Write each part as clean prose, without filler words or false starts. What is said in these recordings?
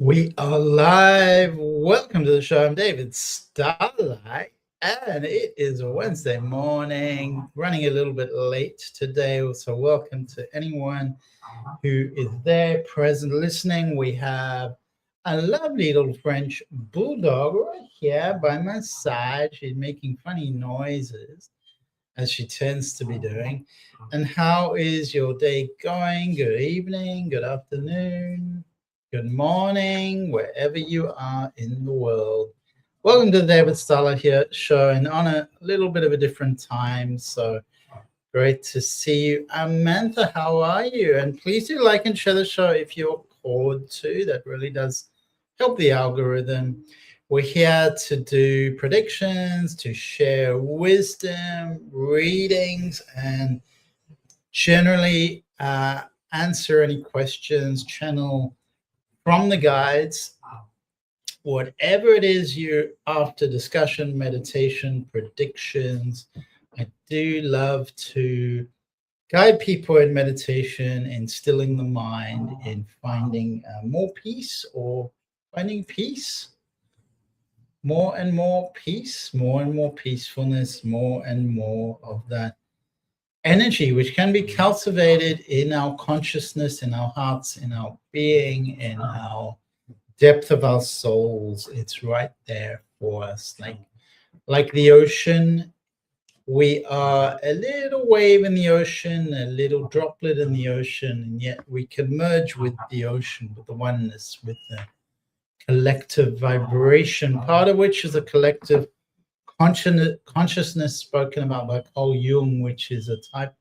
We are live. Welcome to the show. I'm David Starlyte, and it is a Wednesday morning, running a little bit late today. So, welcome to anyone who is there, present, listening. We have a lovely little French bulldog right here by my side. She's making funny noises, as she tends to be doing. And how is your day going? Good evening, good afternoon. Good morning, wherever you are in the world. Welcome to the David Starlyte here show, and on a little bit of a different time. So great to see you. Amantha, how are you? And please do like and share the show if you're called to. That really does help the algorithm. We're here to do predictions, to share wisdom, readings, and generally answer any questions, channel from the guides, whatever it is you're after, discussion, meditation, predictions. I do love to guide people in meditation, instilling the mind, in finding more peace or finding peace, more and more peace, more and more peacefulness, more and more of that energy, which can be cultivated in our consciousness, in our hearts, in our being, in our depth of our souls. It's right there for us. Like the ocean, we are a little wave in the ocean, a little droplet in the ocean, and yet we can merge with the ocean, with the oneness, with the collective vibration, part of which is a collective consciousness spoken about by Carl Jung, which is a type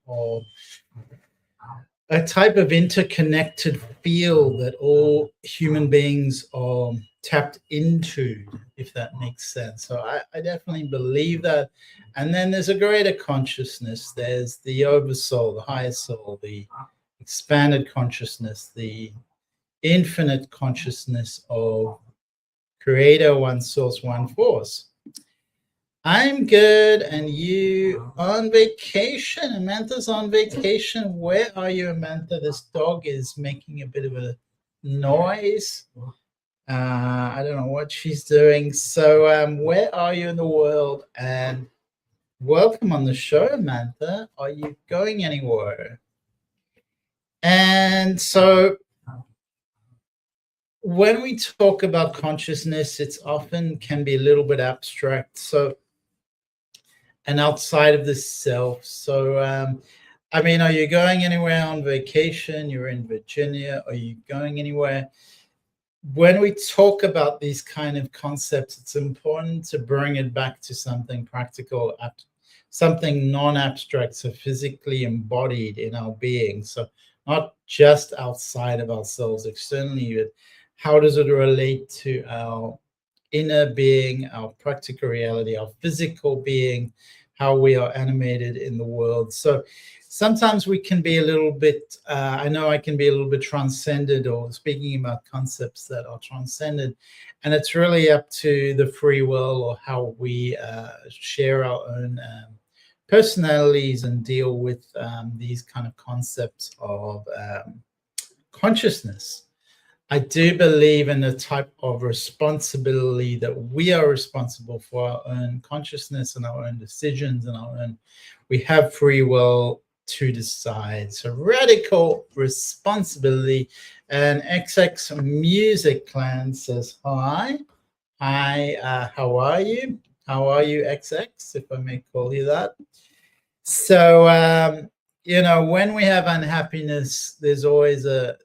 of interconnected field that all human beings are tapped into, if that makes sense. So I definitely believe that. And then there's a greater consciousness. There's the oversoul, the higher soul, the expanded consciousness, the infinite consciousness of Creator, one source, one force. I'm good, and you on vacation? Amantha's on vacation. Where are you, Amantha? This dog is making a bit of a noise. I don't know what she's doing. So where are you in the world? And welcome on the show, Amantha. Are you going anywhere? And so when we talk about consciousness, it's often can be a little bit abstract. So and outside of the self. So, I mean, are you going anywhere on vacation? You're in Virginia. Are you going anywhere? When we talk about these kind of concepts, it's important to bring it back to something practical, something non-abstract, so physically embodied in our being. So not just outside of ourselves externally, but how does it relate to our inner being, our practical reality, our physical being, how we are animated in the world. So sometimes we can be a little bit, I know I can be a little bit transcended, or speaking about concepts that are transcended. And it's really up to the free will, or how we share our own personalities and deal with these kind of concepts of consciousness. I do believe in a type of responsibility that we are responsible for our own consciousness and our own decisions and our own, we have free will to decide. So radical responsibility. And XX Music Clan says, hi, how are you? How are you, XX, if I may call you that? So, you know, when we have unhappiness, there's always a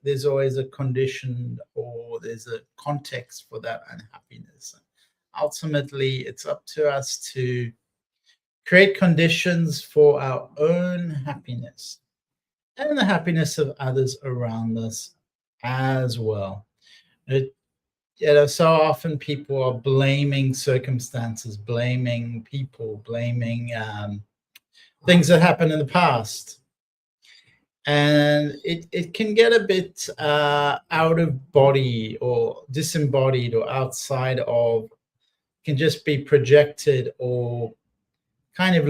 condition, or there's a context for that unhappiness. Ultimately, it's up to us to create conditions for our own happiness and the happiness of others around us as well. So often people are blaming circumstances, blaming people, blaming things that happened in the past. And it can get a bit out of body, or disembodied, or outside of, can just be projected, or kind of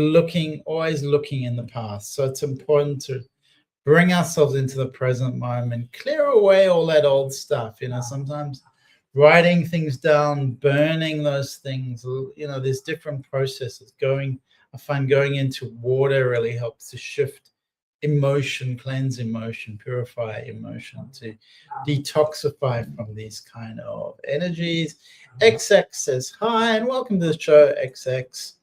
always looking in the past. So it's important to bring ourselves into the present moment, clear away all that old stuff. You know, sometimes writing things down, burning those things. There's different processes. I find going into water really helps to shift emotion, cleanse emotion, purify emotion, to detoxify from these kind of energies. XX says hi and welcome to the show, XX.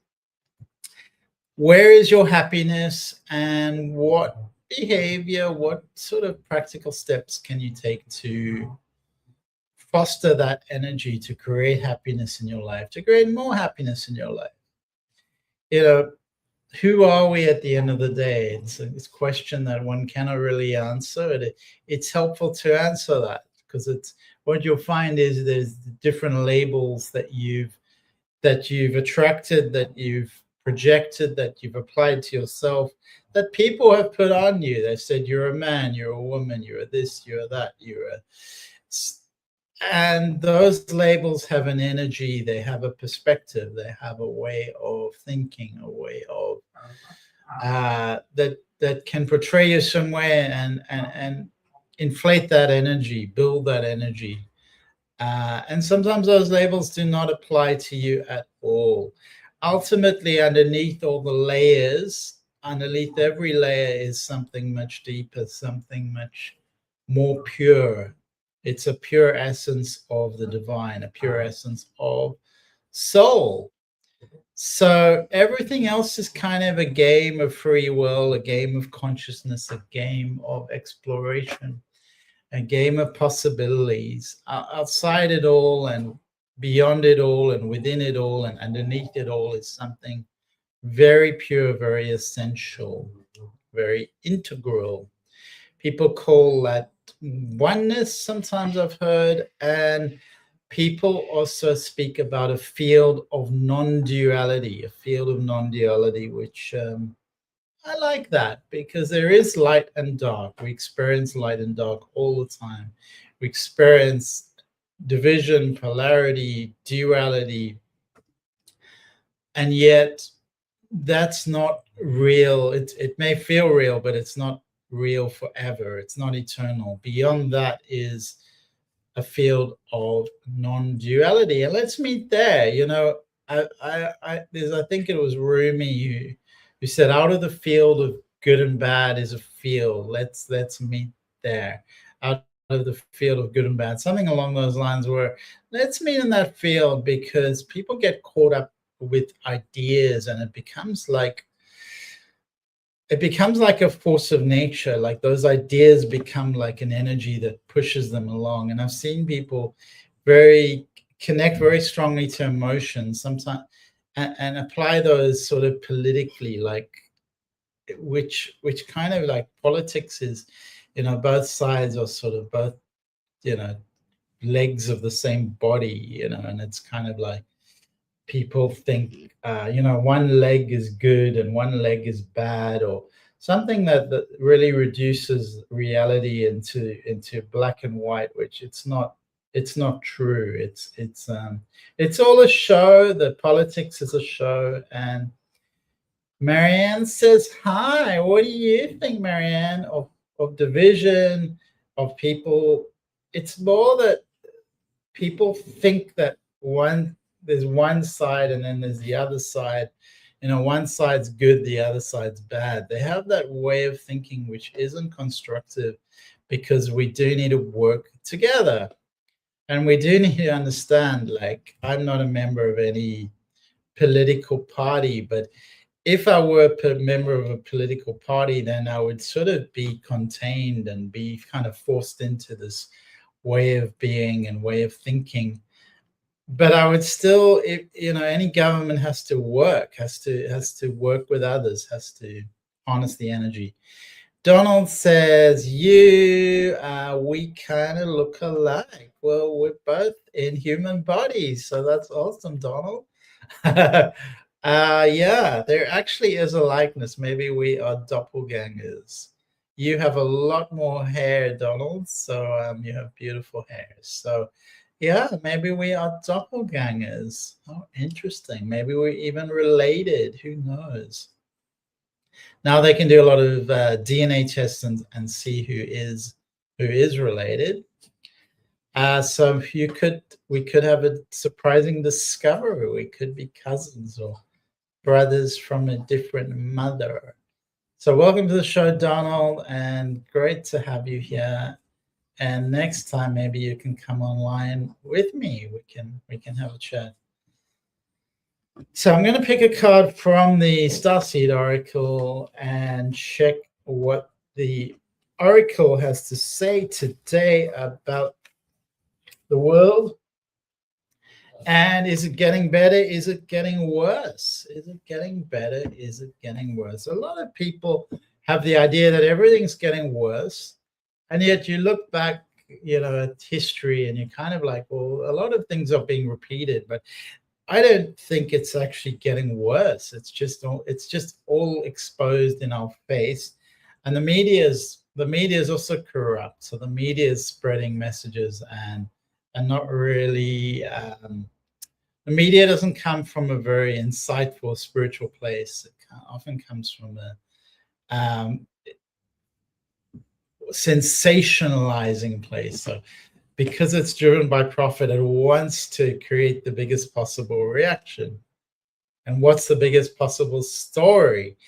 Where is your happiness, and what behavior, what sort of practical steps can you take to foster that energy, to create happiness in your life, to create more happiness in your life? Who are we at the end of the day? It's a question that one cannot really answer. It's helpful to answer that, because it's what you'll find is there's different labels that you've attracted, that you've projected, that you've applied to yourself, that people have put on you. They've said you're a man, you're a woman, you're a this, you're a that, and those labels have an energy, they have a perspective, they have a way of thinking, a way of that can portray you somewhere and inflate that energy, build that energy. And sometimes those labels do not apply to you at all. Ultimately, underneath all the layers, underneath every layer is something much deeper, something much more pure. It's a pure essence of the divine, a pure essence of soul. So everything else is kind of a game of free will, a game of consciousness, a game of exploration, a game of possibilities. Outside it all and beyond it all and within it all and underneath it all is something very pure, very essential, very integral. People call that oneness, sometimes I've heard, and people also speak about a field of non-duality, which I like that, because there is light and dark. We experience light and dark all the time. We experience division, polarity, duality, and yet that's not real. It may feel real, but it's not real forever. It's not eternal. Beyond that is a field of non-duality, and let's meet there. I think it was Rumi who said, "Out of the field of good and bad is a field. Let's meet there. Out of the field of good and bad," something along those lines. Where let's meet in that field, because people get caught up with ideas, and it becomes like a force of nature. Like those ideas become like an energy that pushes them along. And I've seen people connect very strongly to emotions sometimes, and apply those sort of politically, like which kind of like politics is, both sides are sort of both, legs of the same body, and it's kind of like people think, one leg is good and one leg is bad, or something that really reduces reality into black and white, which it's not true. It's all a show. The politics is a show. And Marianne says hi. What do you think, Marianne, of division, of people? It's more that people think that there's one side and then there's the other side. One side's good, the other side's bad. They have that way of thinking which isn't constructive, because we do need to work together. And we do need to understand, like, I'm not a member of any political party, but if I were a member of a political party, then I would sort of be contained and be kind of forced into this way of being and way of thinking. But I would still, any government has to work with others, has to harness the energy. Donald says, we kind of look alike. Well, we're both in human bodies, so that's awesome, Donald. Yeah, there actually is a likeness. Maybe we are doppelgangers. You have a lot more hair, Donald, so you have beautiful hair. So yeah, maybe we are doppelgangers. Oh, interesting. Maybe we're even related. Who knows? Now they can do a lot of DNA tests and see who is related. So we could have a surprising discovery. We could be cousins or brothers from a different mother. So welcome to the show, Donald, and great to have you here. And next time, maybe you can come online with me. We can have a chat. So I'm going to pick a card from the Starseed Oracle and check what the Oracle has to say today about the world. And is it getting better? Is it getting worse? Is it getting better? Is it getting worse? A lot of people have the idea that everything's getting worse. And yet you look back, at history and you're kind of like, well, a lot of things are being repeated, but I don't think it's actually getting worse. It's just all exposed in our face. And the media is also corrupt. So the media is spreading messages and not really the media doesn't come from a very insightful spiritual place. It often comes from a sensationalizing place. So because it's driven by profit, it wants to create the biggest possible reaction. And what's the biggest possible story,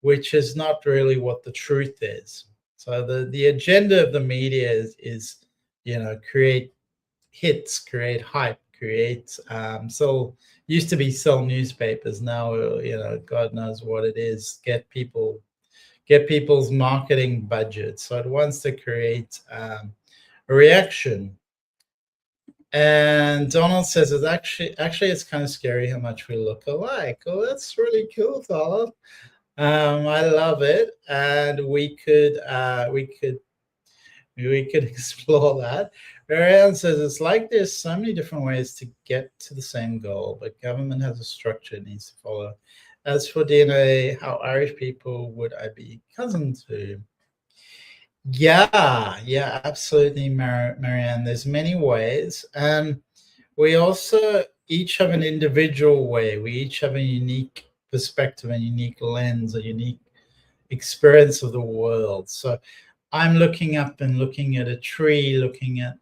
which is not really what the truth is. So the agenda of the media is create hits, create hype, create used to be sell newspapers. Now God knows what it is. Get people's marketing budget. So it wants to create a reaction. And Donald says it's actually it's kind of scary how much we look alike. Oh, that's really cool, Donald. I love it, and we could explore that. Marianne says it's like there's so many different ways to get to the same goal, but government has a structure it needs to follow. As for DNA, how Irish people would I be cousin to? Yeah, absolutely, Marianne. There's many ways, and we also each have an individual way. We each have a unique perspective, a unique lens, a unique experience of the world. So I'm looking up and looking at a tree, looking at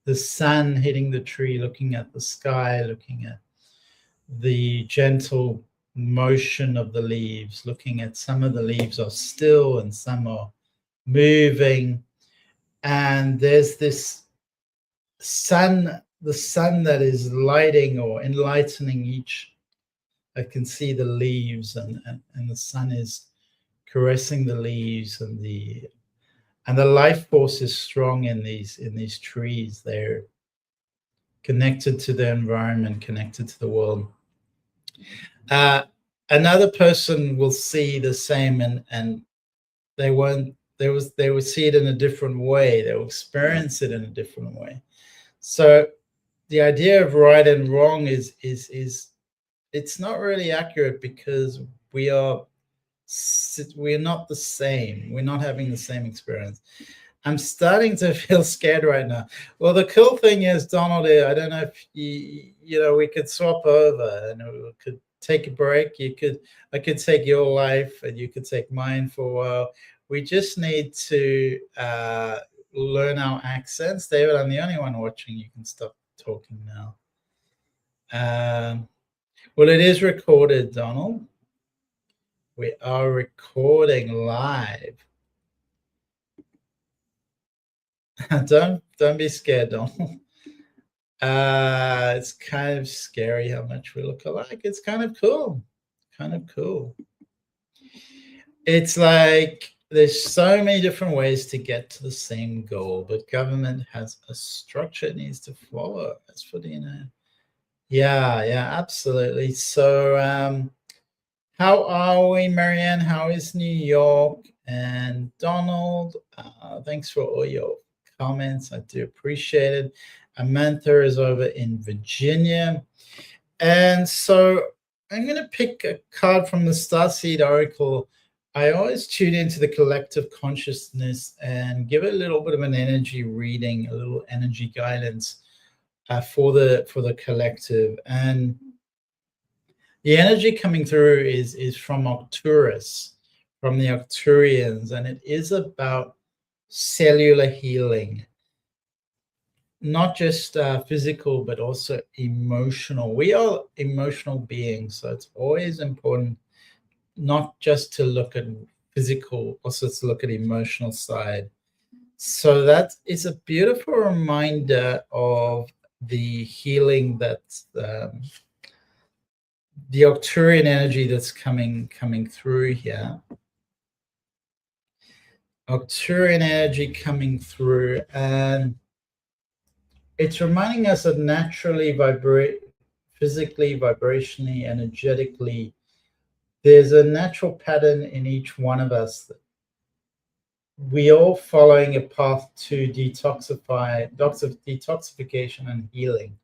the sun hitting the tree, looking at the sky, looking at the gentle motion of the leaves, looking at some of the leaves are still and some are moving. And there's this the sun that is lighting or enlightening each. I can see the leaves and the sun is caressing the leaves and the life force is strong in these trees. They're connected to the environment, connected to the world. Another person will see the same and they would see it in a different way. They'll experience it in a different way. So the idea of right and wrong is it's not really accurate because we're not the same. We're not having the same experience. I'm starting to feel scared right now. Well, the cool thing is, Donald, I don't know if we could swap over and we could take a break. I could take your life and you could take mine for a while. We just need to learn our accents. David, I'm the only one watching. You can stop talking now. Well, it is recorded, Donald. We are recording live. Don't be scared, Donald. It's kind of scary how much we look alike. It's kind of cool. It's like there's so many different ways to get to the same goal, but government has a structure it needs to follow. As for DNA. Yeah, absolutely. So how are we, Marianne? How is New York? And Donald, thanks for all your comments. I do appreciate it. Amantha is over in Virginia. And so I'm going to pick a card from the Starseed Oracle. I always tune into the collective consciousness and give it a little bit of an energy reading, a little energy guidance for the collective. And the energy coming through is from Arcturus, from the Arcturians, and it is about cellular healing. not just physical, but also emotional. We are emotional beings, so it's always important not just to look at physical, also to look at emotional side. So that is a beautiful reminder of the healing that's the Arcturian energy that's coming through here. Arcturian energy coming through, and it's reminding us that naturally physically, vibrationally, energetically, there's a natural pattern in each one of us. We all following a path to detoxification and healing.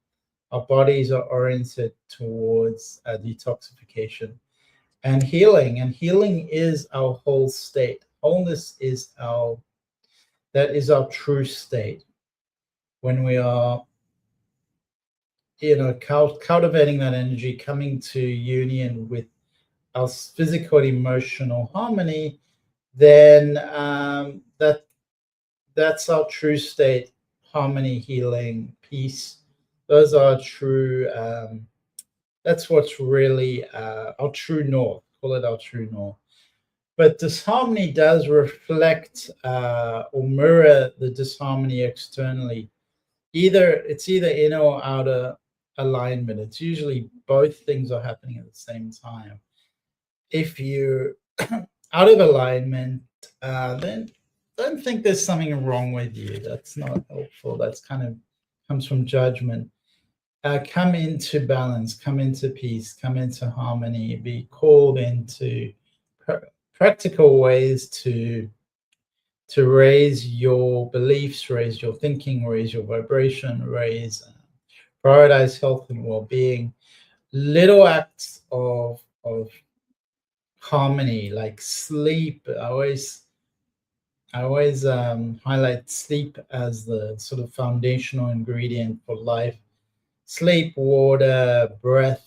Our bodies are oriented towards detoxification and healing. And healing is our whole state. Wholeness is our true state. When we are, cultivating that energy, coming to union with our physical and emotional harmony, then that's our true state. Harmony, healing, peace. Those are true. That's what's really our true north. Call it our true north. But disharmony does reflect or mirror the disharmony externally. It's either inner or outer alignment. It's usually both things are happening at the same time. If you're out of alignment, then don't think there's something wrong with you. That's not helpful. That's kind of comes from judgment. Come into balance, come into peace, come into harmony, be called into practical ways to raise your beliefs, raise your thinking, raise your vibration, prioritize health and well-being. Little acts of harmony, like sleep. I always highlight sleep as the sort of foundational ingredient for life. Sleep, water, breath,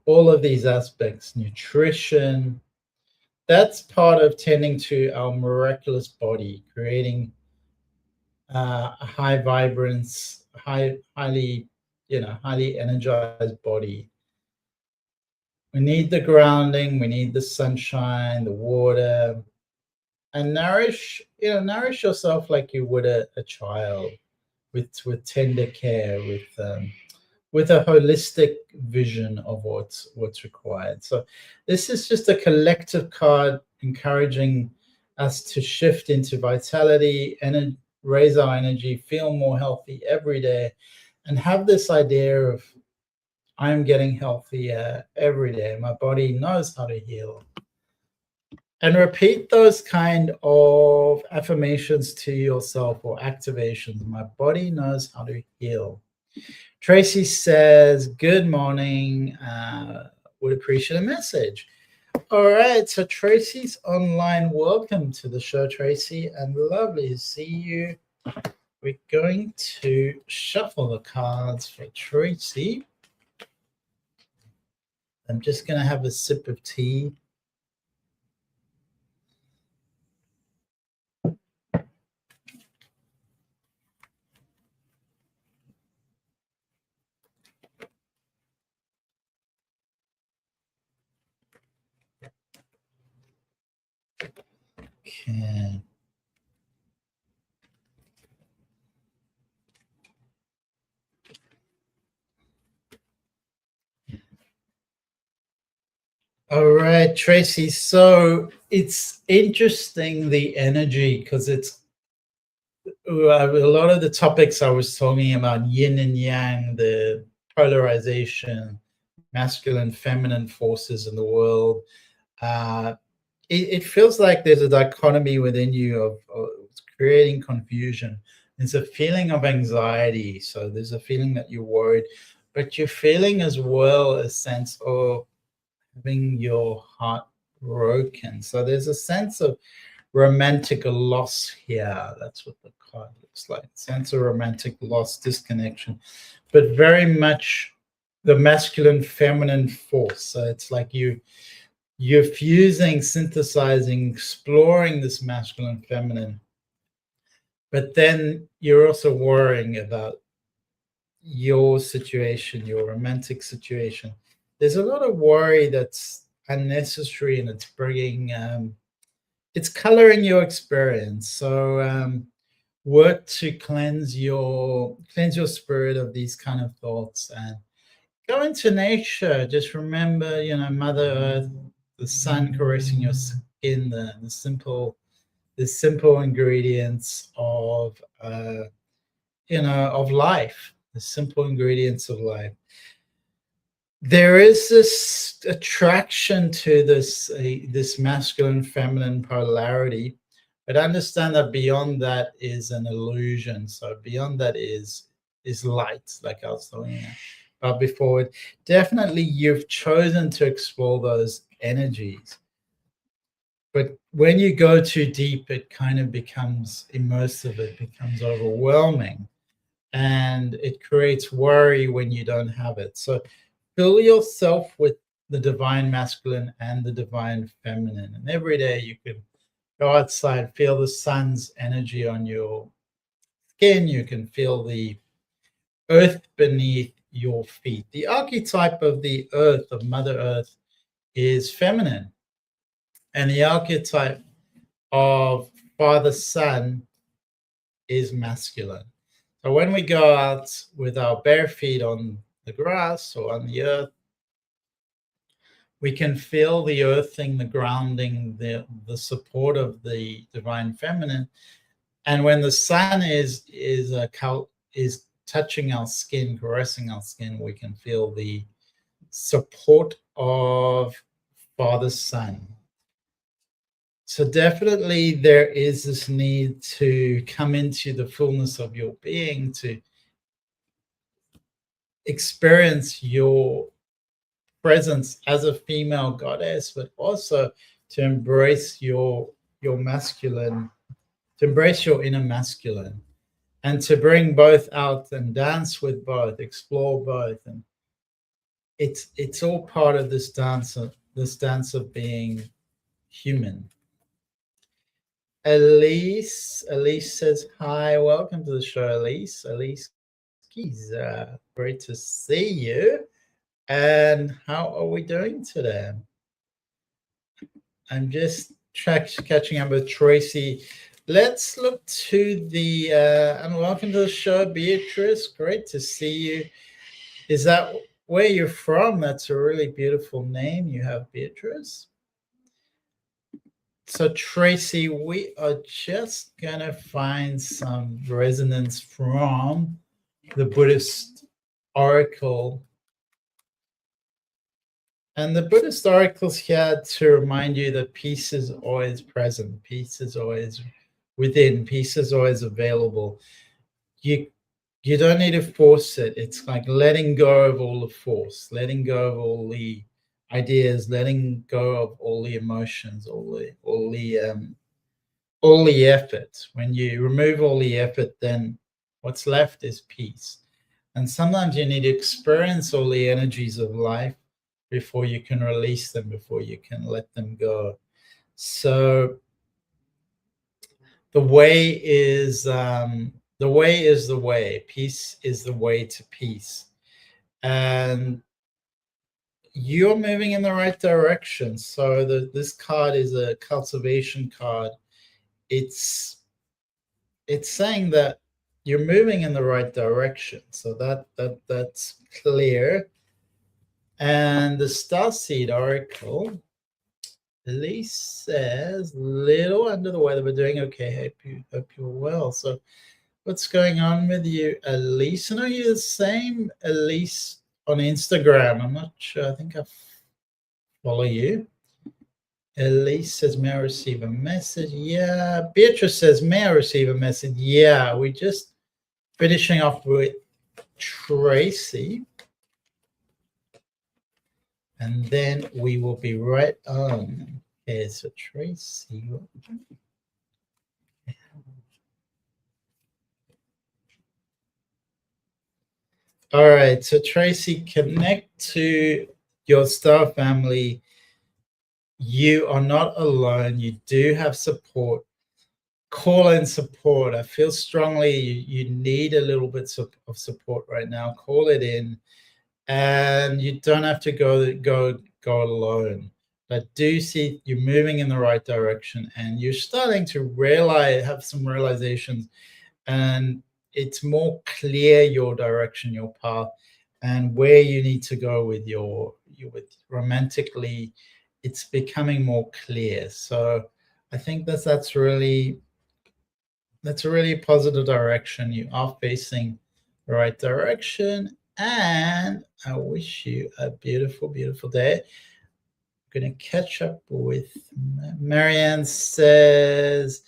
all of these aspects, nutrition, that's part of tending to our miraculous body, creating a high vibrance, highly energized body. We need the grounding, we need the sunshine, the water, and nourish yourself like you would a child, with tender care, with a holistic vision of what's required. So this is just a collective card encouraging us to shift into vitality and raise our energy, feel more healthy every day, and have this idea of I'm getting healthier every day. My body knows how to heal. And repeat those kind of affirmations to yourself or activations. My body knows how to heal. Tracy says, good morning. Would appreciate a message. All right. So Tracy's online. Welcome to the show, Tracy, and lovely to see you. We're going to shuffle the cards for Tracy. I'm just going to have a sip of tea. Okay. All right, Tracy. So it's interesting, the energy, because it's a lot of the topics I was talking about, yin and yang, the polarization, masculine, feminine forces in the world. It feels like there's a dichotomy within you of creating confusion. There's a feeling of anxiety. So there's a feeling that you're worried, but you're feeling as well a sense of having your heart broken. So there's a sense of romantic loss here. That's what the card looks like. Sense of romantic loss, disconnection, but very much the masculine, feminine force. So it's like you're fusing, synthesizing, exploring this masculine, feminine. but then you're also worrying about your situation, your romantic situation. There's a lot of worry that's unnecessary, and it's bringing it's coloring your experience. So work to cleanse your spirit of these kind of thoughts, and go into nature. Just remember, Mother Earth, the sun caressing your skin, the simple ingredients of of life, the simple ingredients of life. There is this attraction to this masculine feminine polarity, but understand that beyond that is an illusion. So beyond that is light, like I was talking about before. Definitely you've chosen to explore those energies, but when you go too deep, it kind of becomes immersive, it becomes overwhelming, and it creates worry when you don't have it. So fill yourself with the divine masculine and the divine feminine. And every day you can go outside, feel the sun's energy on your skin. You can feel the earth beneath your feet. The archetype of the earth, of Mother Earth, is feminine. And the archetype of Father Sun is masculine. So when we go out with our bare feet on the grass or on the earth, we can feel the earthing, the grounding, the support of the divine feminine. And when the sun is touching our skin, caressing our skin, we can feel the support of Father Sun. So definitely there is this need to come into the fullness of your being, to experience your presence as a female goddess, but also to embrace your masculine, to embrace your inner masculine, and to bring both out and dance with both, explore both. And it's all part of this dance of being human. Elise says hi, welcome to the show. Elise Keys, great to see you. And how are we doing today? I'm just catching up with Tracy. Let's look to the and welcome to the show, Beatrice. Great to see you. Is that where you're from? That's a really beautiful name you have, Beatrice. So Tracy, we are just gonna find some resonance from the Buddhist oracle. And the Buddhist oracle's here to remind you that peace is always present, peace is always within, peace is always available. You don't need to force it. It's like letting go of all the force, letting go of all the ideas, letting go of all the emotions, all the effort. When you remove all the effort, then what's left is peace. And sometimes you need to experience all the energies of life before you can release them, before you can let them go. So the way is the way. Peace is the way to peace. And you're moving in the right direction. So this card is a cultivation card. It's saying that you're moving in the right direction. So that's clear. And the Starseed oracle, Elise says, little under the weather, but doing okay. Hope you're well. So what's going on with you, Elise? I know you're the same Elise on Instagram. I'm not sure. I think I follow you. Elise says, may I receive a message? Yeah. Beatrice says, may I receive a message? Yeah. We're just finishing off with Tracy. And then we will be right on. Okay, so Tracy. All right, so Tracy, connect to your star family. You are not alone. You do have support. call in support. I feel strongly you need a little bit of support right now. Call it in, and you don't have to go alone. I do see you're moving in the right direction, and you're starting to have some realizations, and it's more clear your direction, your path, and where you need to go with with romantically. It's becoming more clear. So I think that's a really positive direction. You are facing the right direction, and I wish you a beautiful, beautiful day. I'm going to catch up with Marianne. Says,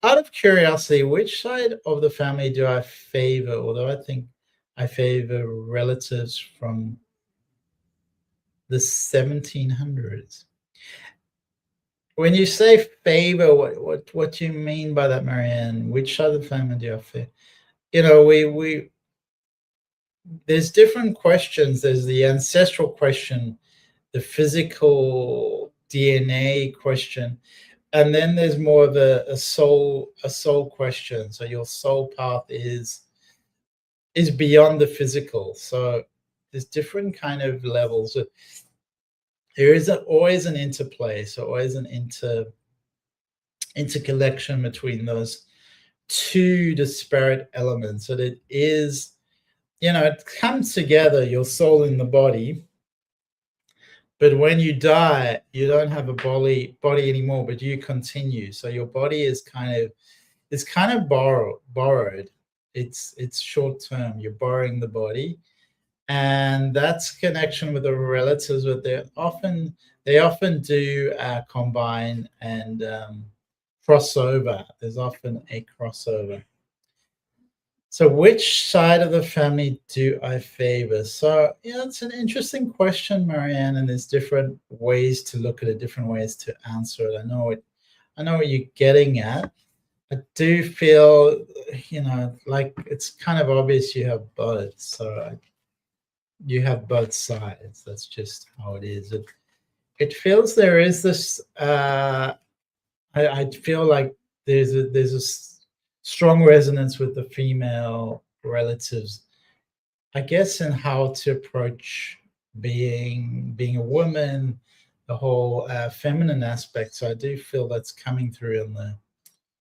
out of curiosity, which side of the family do I favor? Although I think I favor relatives from the 1700s. When you say favor, what do you mean by that, Marianne? Which side of the family do I favor? You know, we there's different questions. There's the ancestral question, the physical DNA question, and then there's more of a soul question. So your soul path is beyond the physical. So there's different kind of levels. There is always an interplay, so always an interconnection between those two disparate elements. So it is, it comes together, your soul in the body. But when you die, you don't have a body anymore, but you continue. So your body is kind of borrowed. It's short term. You're borrowing the body, and that's connection with the relatives. But they often do combine and crossover. There's often a crossover. So which side of the family do I favor? So, it's an interesting question, Marianne, and there's different ways to look at it, different ways to answer it. I know what you're getting at. I do feel, like it's kind of obvious you have both. So you have both sides. That's just how it is. It feels there is this, I feel like there's a strong resonance with the female relatives, I guess, in how to approach being a woman, the whole feminine aspect. So I do feel that's coming through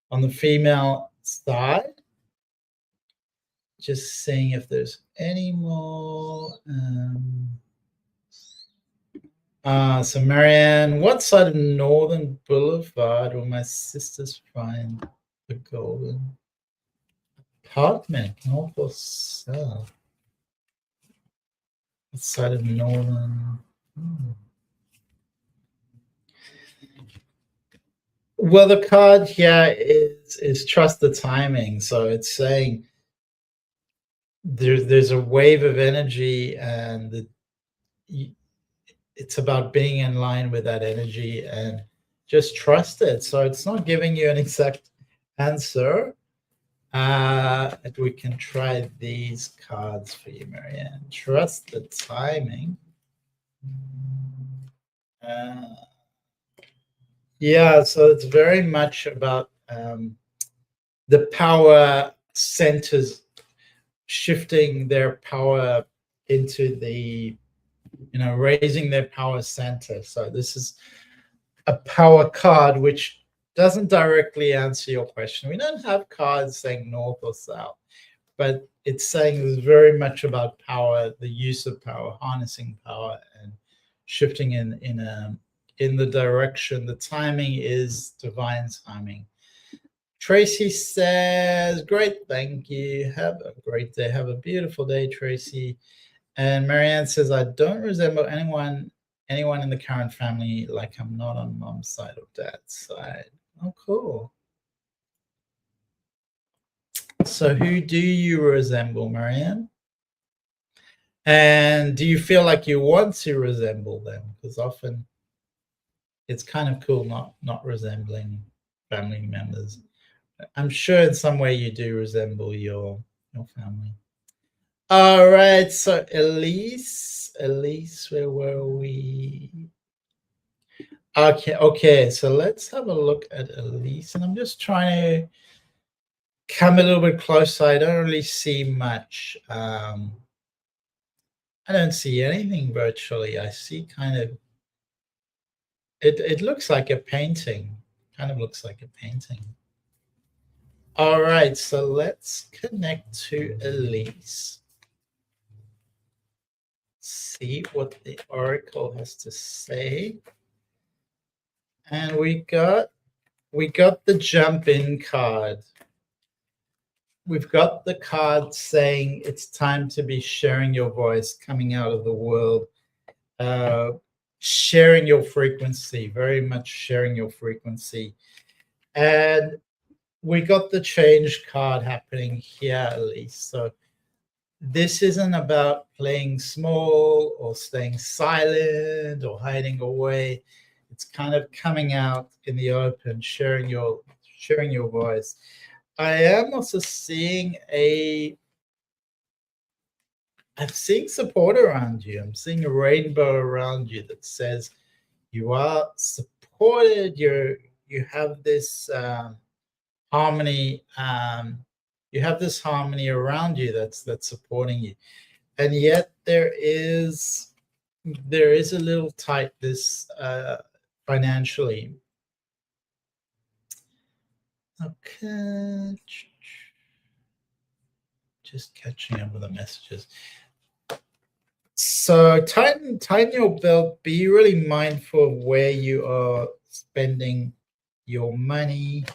on the female side. Just seeing if there's any more. So Marianne, what side of Northern Boulevard will my sisters find the golden apartment, north or south? What side of Northern? Well, the card here is trust the timing. So it's saying there's a wave of energy, and it's about being in line with that energy and just trust it. So it's not giving you an exact answer. We can try these cards for you, Marianne. Trust the timing. Yeah, so it's very much about the power centers shifting their power into the, raising their power center. So this is a power card, which doesn't directly answer your question. We don't have cards saying north or south, but it's saying it's very much about power, the use of power, harnessing power, and shifting in the direction. The timing is divine timing. Tracy says, great, thank you. Have a great day. Have a beautiful day, Tracy. And Marianne says, I don't resemble anyone in the current family, like I'm not on mom's side or dad's side. Oh, cool. So who do you resemble, Marianne? And do you feel like you want to resemble them? Because often it's kind of cool not resembling family members. I'm sure in some way you do resemble your family. All right, so Elise, where were we? Okay, so let's have a look at Elise, and I'm just trying to come a little bit closer. I don't really see much. I don't see anything virtually. I see kind of it looks like a painting. Kind of looks like a painting. All right, so let's connect to Elise. See what the oracle has to say. And we got the jump in card. We've got the card saying it's time to be sharing your voice, coming out of the world, sharing your frequency, very much sharing your frequency. And we got the change card happening here, at least. So this isn't about playing small or staying silent or hiding away. It's kind of coming out in the open, sharing your voice. I am also seeing I'm seeing support around you. I'm seeing a rainbow around you that says you are supported. You have this harmony. You have this harmony around you that's supporting you, and yet there is a little tightness financially. Okay, just catching up with the messages. So tighten your belt. Be really mindful of where you are spending your money.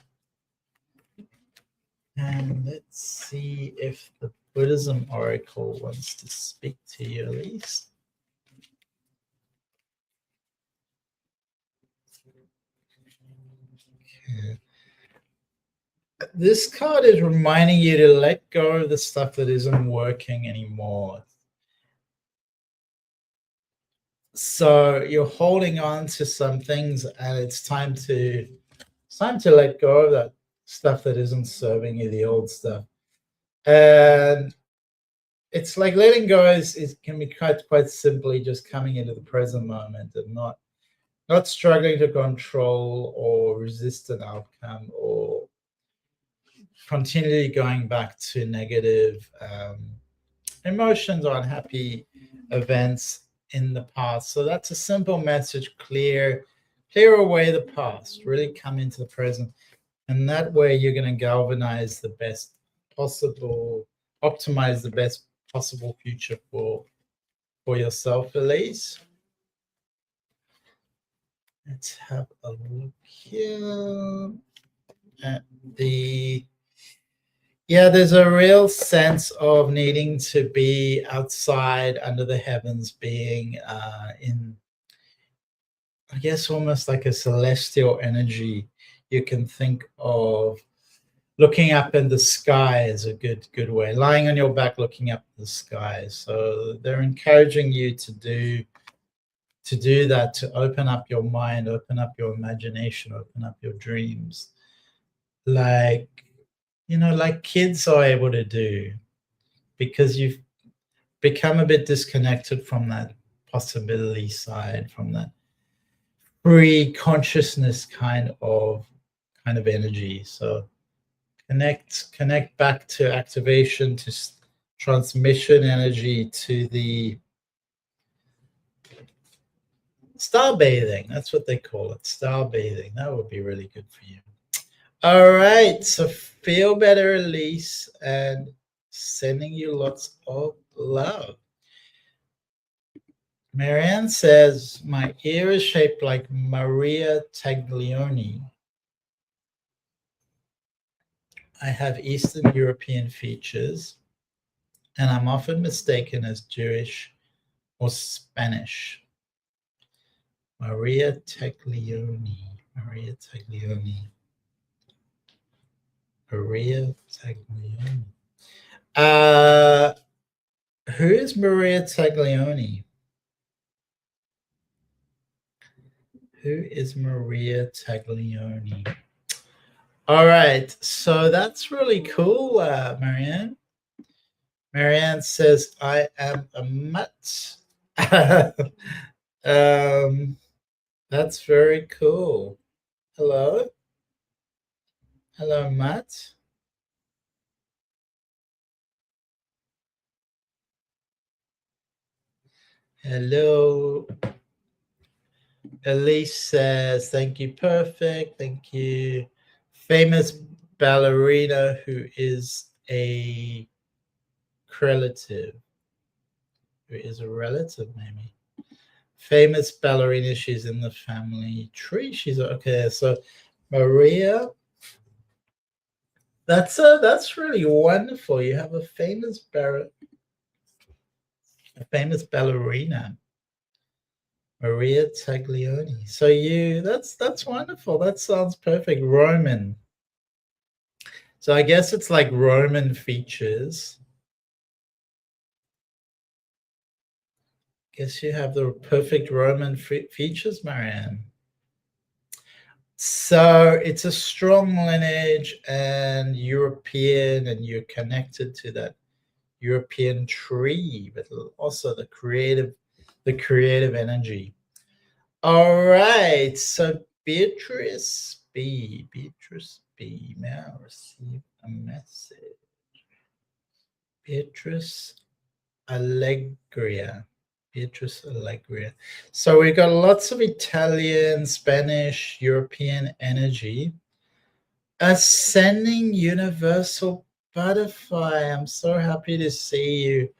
And let's see if the Buddhism oracle wants to speak to you, at least. Okay. This card is reminding you to let go of the stuff that isn't working anymore. So you're holding on to some things, and it's time to let go of that stuff that isn't serving you, the old stuff. And it's like letting go is can be quite simply just coming into the present moment and not struggling to control or resist an outcome or continually going back to negative emotions or unhappy events in the past. So that's a simple message. Clear away the past, really come into the present, and that way you're going to galvanize the best possible, optimize the best possible future for yourself, Elise. Let's have a look here at there's a real sense of needing to be outside under the heavens, being in, I guess, almost like a celestial energy. You can think of looking up in the sky is a good way. Lying on your back, looking up in the sky. So they're encouraging you to do that, to open up your mind, open up your imagination, open up your dreams, like kids are able to do, because you've become a bit disconnected from that possibility side, from that free consciousness kind of energy. So connect back to activation, to transmission energy, to the star bathing. That's what they call it, star bathing. That would be really good for you. All right, so feel better, Elise, and sending you lots of love. Marianne says, my ear is shaped like Maria Taglioni. I have Eastern European features, and I'm often mistaken as Jewish or Spanish. Maria Taglioni. Maria Taglioni. Maria Taglioni. Who is Maria Taglioni? Who is Maria Taglioni? All right, so that's really cool, Marianne. Marianne says, I am a mutt. That's very cool. Hello? Hello, Matt. Hello. Elise says, thank you, perfect. Thank you. Famous ballerina who is a relative. Who is a relative, maybe. Famous ballerina, she's in the family tree. She's okay. So Maria, that's really wonderful. You have a famous ballerina, Maria Taglioni. So that's wonderful. That sounds perfect. Roman. So I guess it's like Roman features. Guess you have the perfect Roman features, Marianne. So it's a strong lineage and European, and you're connected to that European tree, but also the creative energy. All right. So Beatrice B. May I receive a message? Beatrice Allegria. So we got lots of Italian, Spanish, European energy. Ascending universal butterfly. I'm so happy to see you.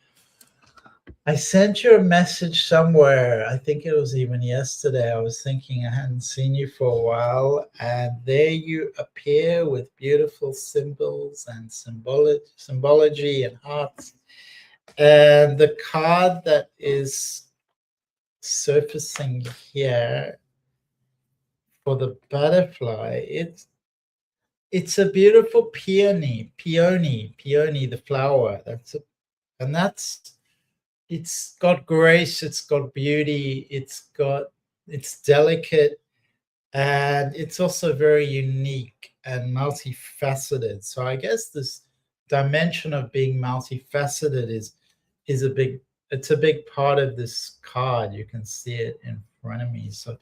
I sent you a message somewhere. I think it was even yesterday. I was thinking I hadn't seen you for a while, and there you appear with beautiful symbols and symbology and hearts. And the card that is surfacing here for the butterfly, it's a beautiful peony, the flower. It's got grace, it's got beauty, it's delicate, and it's also very unique and multifaceted. So I guess this dimension of being multifaceted is a big part of this card. You can see it in front of me. So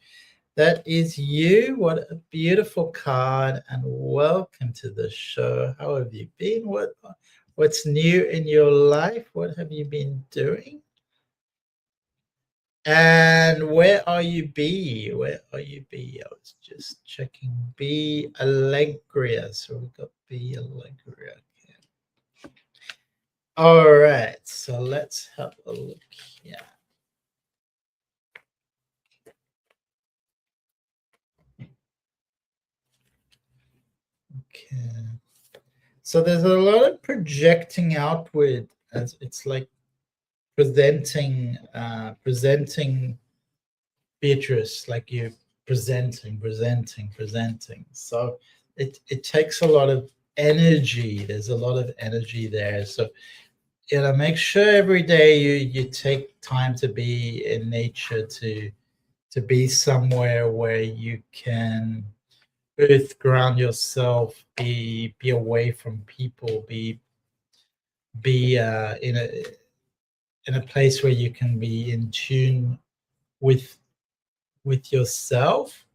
that is you. What a beautiful card, and welcome to the show. How have you been? What's new in your life? What have you been doing? And where are you, B? Where are you, B? I was just checking. B Allegria. So we got B Allegria. Okay. All right. So let's have a look here. Okay. So there's a lot of projecting outward, as it's like presenting Beatrice, like you presenting. So it takes a lot of energy. There's a lot of energy there. So make sure every day you take time to be in nature, to be somewhere where you can both ground yourself, be away from people, be in a place where you can be in tune with yourself.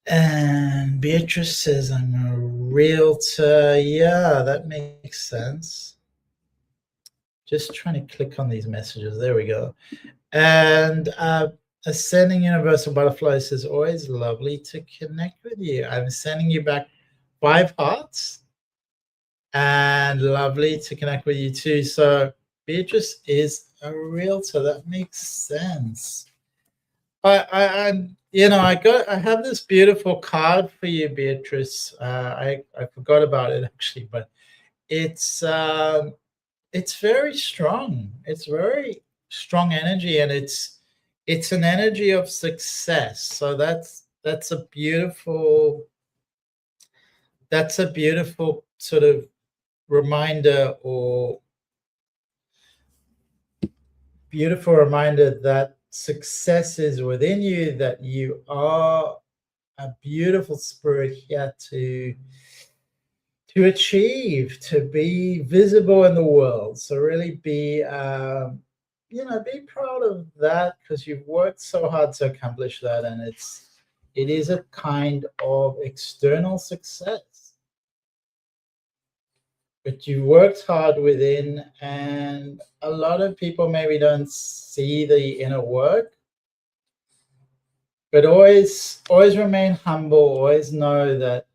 And Beatrice says, I'm a realtor. Yeah, that makes sense. Just trying to click on these messages. There we go. And Ascending Universal Butterfly says, always lovely to connect with you. I'm sending you back 5 hearts. And lovely to connect with you too. So Beatrice is a realtor. That makes sense. I have this beautiful card for you, Beatrice. I forgot about it actually, but it's very strong. It's very strong energy, and it's an energy of success. So that's a beautiful sort of reminder, or beautiful reminder that success is within you, that you are a beautiful spirit here to achieve, to be visible in the world. So really be be proud of that, because you've worked so hard to accomplish that, and it is a kind of external success. but you worked hard within, and a lot of people maybe don't see the inner work. But always remain humble. Always know that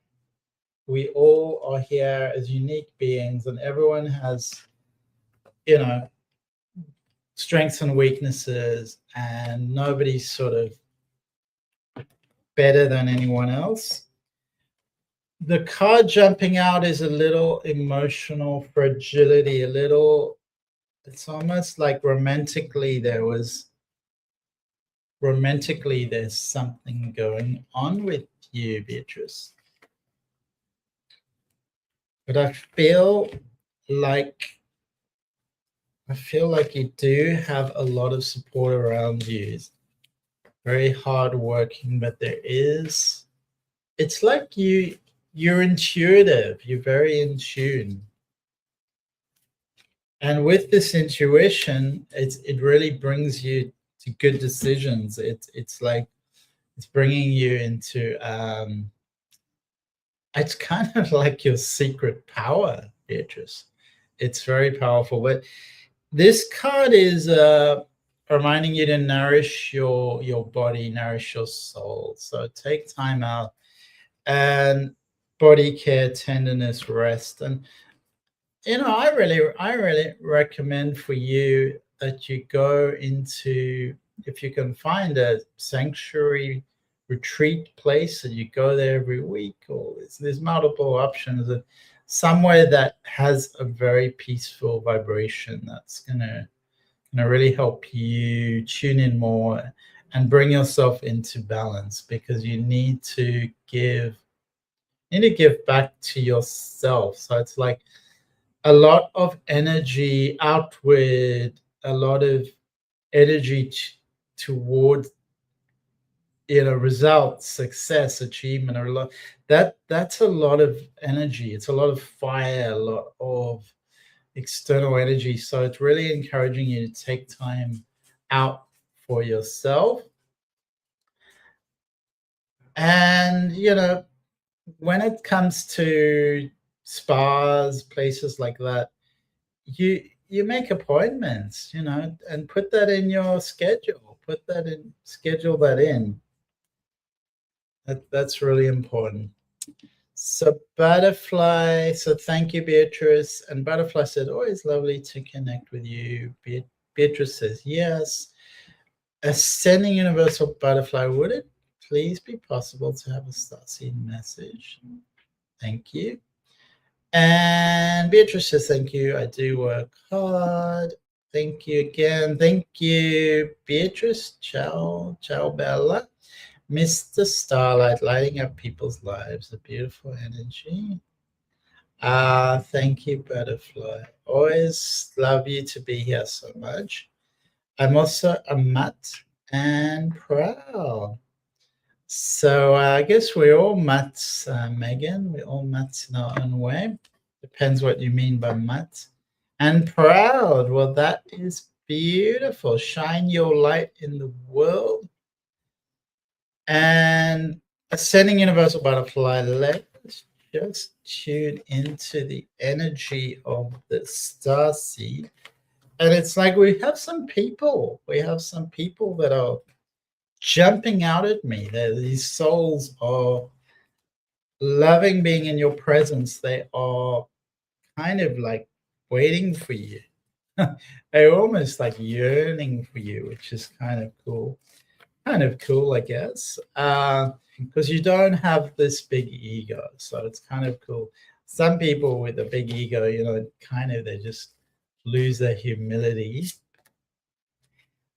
we all are here as unique beings, and everyone has, strengths and weaknesses, and nobody's sort of better than anyone else. The card jumping out is a little emotional fragility, it's almost like romantically there's something going on with you, Beatrice. But I feel like you do have a lot of support around you. It's very hardworking, but it's like you're intuitive. You're very in tune. And with this intuition, it really brings you to good decisions. It's like it's bringing you into it's kind of like your secret power, Beatrice. It's very powerful. But this card is reminding you to nourish your body, nourish your soul. So take time out and body care, tenderness, rest. And I really recommend for you that you go into, if you can find a sanctuary retreat place, and you go there every week, or there's multiple options, of somewhere that has a very peaceful vibration that's gonna really help you tune in more and bring yourself into balance, because you need to give back to yourself. So it's like a lot of energy outward, a lot of energy toward results, success, achievement, or a lot that's a lot of energy. It's a lot of fire, a lot of external energy. So it's really encouraging you to take time out for yourself. And when it comes to spas, places like that, you make appointments, and put that in your schedule. Schedule that in. That's really important. So Butterfly, so thank you, Beatrice. And Butterfly said, always lovely to connect with you. Beatrice says, yes. Ascending Universal Butterfly, would it please be possible to have a starseed message? Thank you. And Beatrice says, thank you. I do work hard. Thank you again. Thank you, Beatrice. Ciao, ciao, Bella. Mr. Starlight, lighting up people's lives. A beautiful energy. Thank you, Butterfly. Always love you to be here so much. I'm also a mutt and proud. So I guess we're all mutts, Megan. We're all mutts in our own way. Depends what you mean by mutt. And proud. Well, that is beautiful. Shine your light in the world. And Ascending Universal Butterfly, let's just tune into the energy of the starseed. And it's like we have some people that are jumping out at me. These souls are loving being in your presence. They are kind of like waiting for you. They're almost like yearning for you, which is kind of cool. I guess, because you don't have this big ego. So it's kind of cool. Some people with a big ego, they just lose their humility.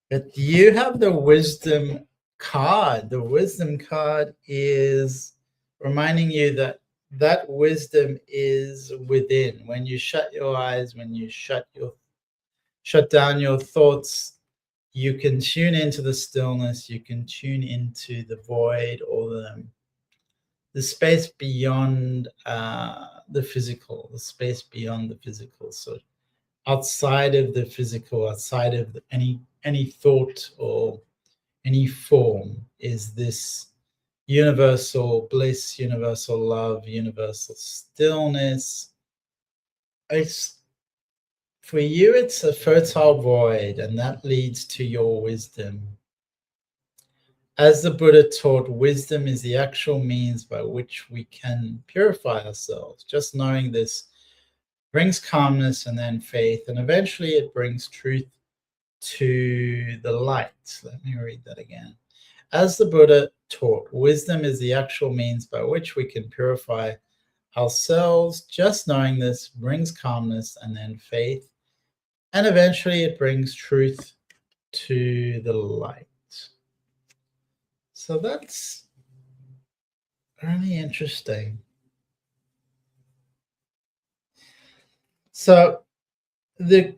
But you have the wisdom card. The wisdom card is reminding you that wisdom is within. When you shut your eyes, when you shut down your thoughts, you can tune into the stillness. You can tune into the void, or the space beyond the physical. The space beyond the physical. So outside of the physical, outside of any thought or any form, is this universal bliss, universal love, universal stillness, it's for you, it's a fertile void, and that leads to your wisdom. As the Buddha taught, wisdom is the actual means by which we can purify ourselves. Just knowing this brings calmness and then faith, and eventually it brings truth to the light. Let me read that again. As the Buddha taught, wisdom is the actual means by which we can purify ourselves. Just knowing this brings calmness and then faith, and eventually it brings truth to the light. So that's really interesting. So the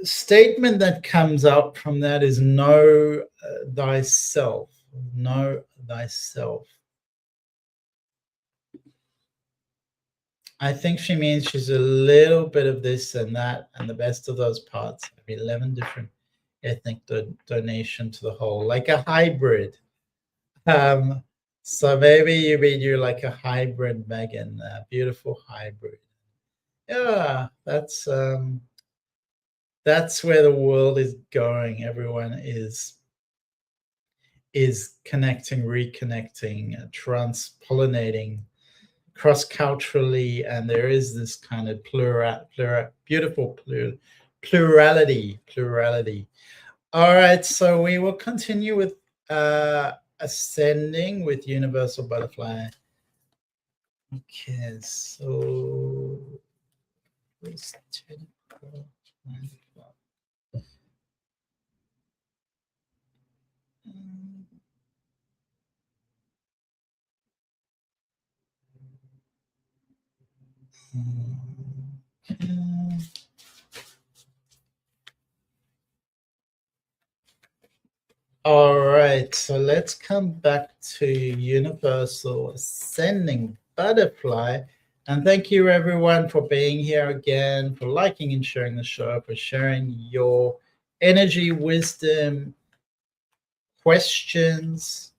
statement that comes up from that is know thyself. Know thyself. I think she means she's a little bit of this and that and the best of those parts. 11 different ethnic donation to the whole, like a hybrid. So maybe you're like a hybrid Megan, a beautiful hybrid. Yeah, that's where the world is going. Everyone is connecting, reconnecting, trans-pollinating cross-culturally, and there is this kind of beautiful plurality. All right, so we will continue with ascending with universal butterfly. Okay, so it's 10, 12, 9, 12. All right, so let's come back to universal ascending butterfly. And thank you everyone for being here again, for liking and sharing the show, for sharing your energy, wisdom, questions.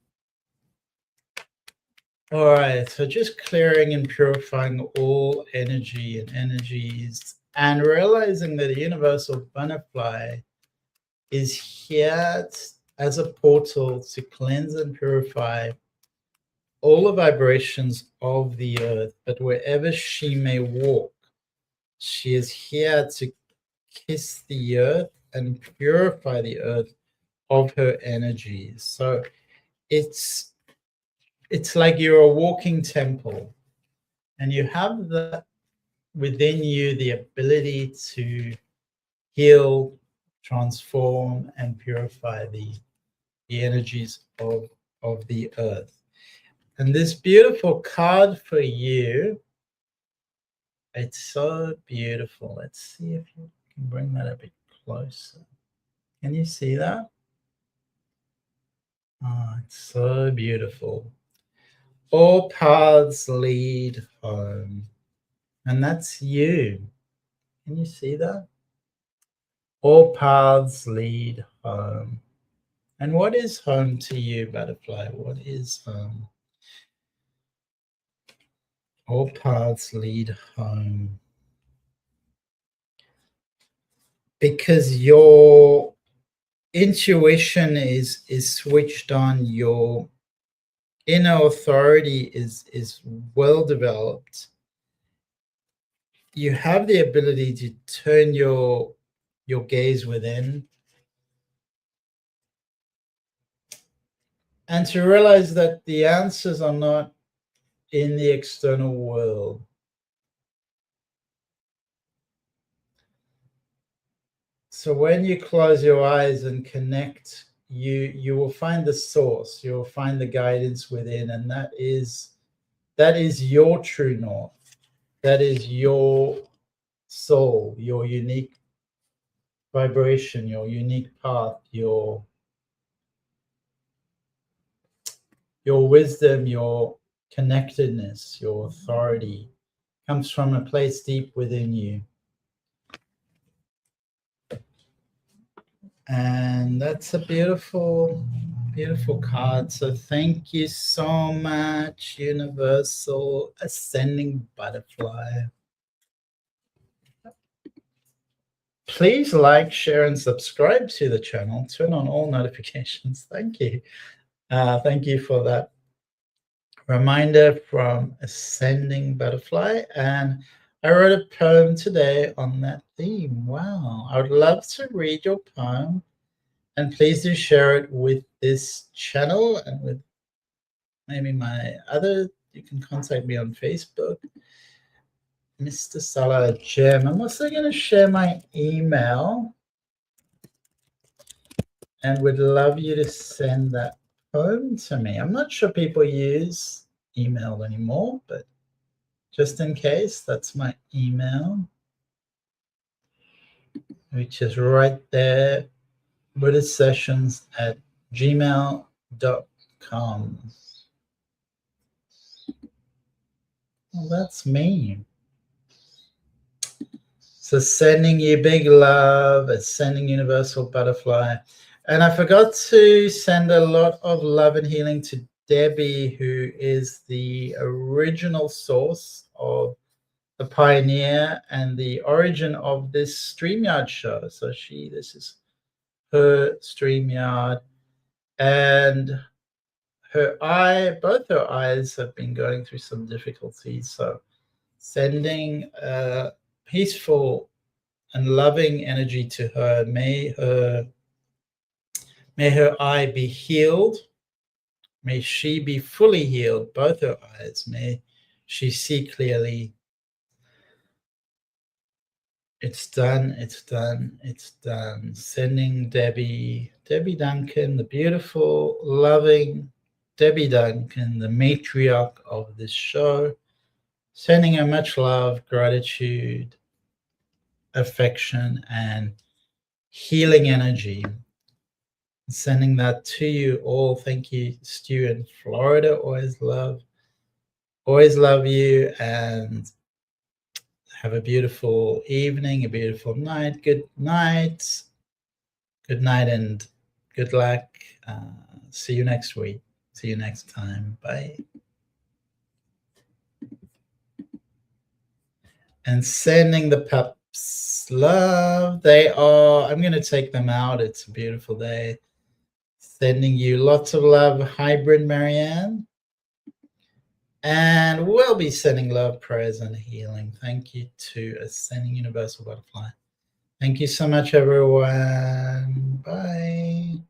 All right, so just clearing and purifying all energy and energies, and realizing that a universal butterfly is here as a portal to cleanse and purify all the vibrations of the earth. But wherever she may walk, she is here to kiss the earth and purify the earth of her energies. So it's like you're a walking temple, and you have that within you, the ability to heal, transform, and purify the energies of the earth. And this beautiful card for you, it's so beautiful. Let's see if you can bring that a bit closer. Can you see that? Oh, it's so beautiful. All paths lead home. And that's you. Can you see that? All paths lead home. And what is home to you, butterfly? What is home? All paths lead home. Because your intuition is switched on, your inner authority is well developed. You have the ability to turn your gaze within and to realize that the answers are not in the external world. So when you close your eyes and connect, you will find the source, you'll find the guidance within, and that is your true north. That is your soul, your unique vibration, your unique path, your wisdom, your connectedness, your authority comes from a place deep within you. And that's a beautiful, beautiful card. So thank you so much, universal ascending butterfly. Please like, share, and subscribe to the channel. Turn on all notifications. Thank you. Thank you for that reminder from Ascending Butterfly. And I wrote a poem today on that theme. Wow. I would love to read your poem. And please do share it with this channel and with maybe my other. You can contact me on Facebook, Mr. Starlyte Gem. I'm also going to share my email and would love you to send that poem to me. I'm not sure people use email anymore, but just in case, that's my email, which is right there, buddhistsessions@gmail.com. Well, that's me. So sending you big love, sending universal butterfly. And I forgot to send a lot of love and healing to Debbie, who is the original source of the pioneer and the origin of this StreamYard show. So this is her StreamYard, and both her eyes have been going through some difficulties. So sending peaceful and loving energy to her. May her eye be healed. May she be fully healed, both her eyes. May she see clearly. It's done, it's done, it's done. Sending Debbie Duncan, the beautiful, loving Debbie Duncan, the matriarch of this show, sending her much love, gratitude, affection, and healing energy. Sending that to you all. Thank you, Stu in Florida. Always love you, and have a beautiful evening, a beautiful night. Good night. Good night and good luck. See you next week. See you next time. Bye. And sending the pups love. I'm going to take them out. It's a beautiful day. Sending you lots of love, Hybrid Marianne. And we'll be sending love, prayers, and healing. Thank you to Ascending Universal Butterfly. Thank you so much, everyone. Bye.